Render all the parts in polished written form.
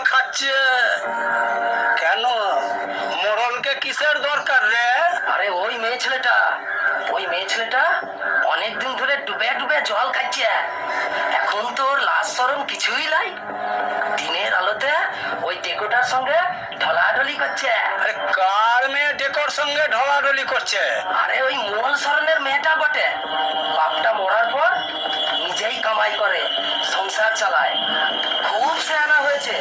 খাচ্ছে কেন? মোড়লকে কিসের দরকার রে? আরে ওই মেয়ে ছেলেটা অনেকদিন ধরে ডুবে ডুবে জল খাচ্ছে। এখন তোর লাজ শরম কিছুই নাই। দিনের আলোতে ওই ডেকোটার সঙ্গে ঢলাঢলি করছে। আরে কার মেয়ে ডেকোর সঙ্গে ঢলাঢলি করছে? আরে ওই মোল সরণের মেয়েটা বটে। বাপটা মরার পর নিজেই কামাই করে, সংসার চালায়, খুব সেয়ানা হয়েছে।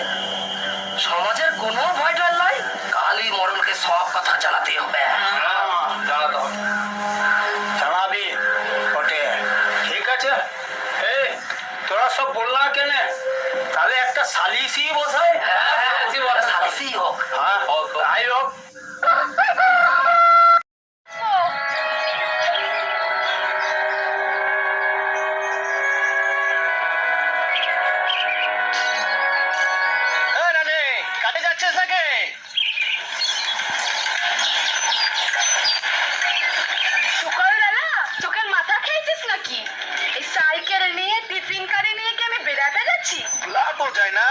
সমাজের কোনো ভয় ডর নাই, কালই মরণকে সব কথা জানাতে হবে। জানাবি ওটে? ঠিক আছে। এই তোরা সব বললা কেন? তাহলে একটা সালিসি বসাই। সালিসি হোক। হ্যাঁ তাই হোক। কাটে যাচ্ছিস নাকি? সকালবেলা চোখের মাথা খেয়েছিস নাকি? এই সাইকেল নিয়ে টিফিন গাড়ি নিয়ে কি আমি বেড়াতে যাচ্ছি? লাভ যায় না,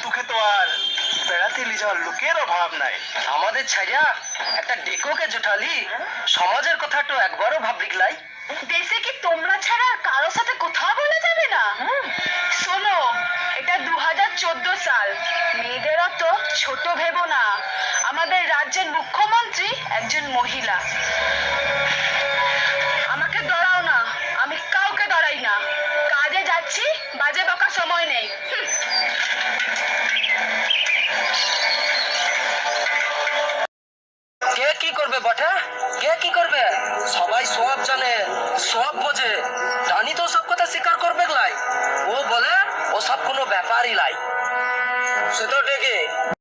তোকে তো আর বেড়াতে নিয়ে যাওয়ার লোকের অভাব নাই। আমাদের ছাইয়া একটা ডেকোকে জোটালি, সমাজের কথা তো একবারও ভাবলিকলাই। দেশে কি তোমরা ছাড়া কারোর সাথে কথা বলা যাবে না? শোনো, এটা 2014 সাল। মেয়েদের অত ছোট ভেবো না। আমাদের রাজ্যের মুখ্যমন্ত্রী একজন মহিলা। আমাকে ডরাও না, আমি কাউকে ডরাই না। কাজে যাচ্ছি, বাজে বকার সময় নেই। কে কি করবে বটে? কে কি করবে? সবাই সব জানে, সব বোঝে। রানী তো সব কথা স্বীকার করবে লাই। ও বলে ও সব কোনো ব্যাপারই লাই। সে তো ঠিকই,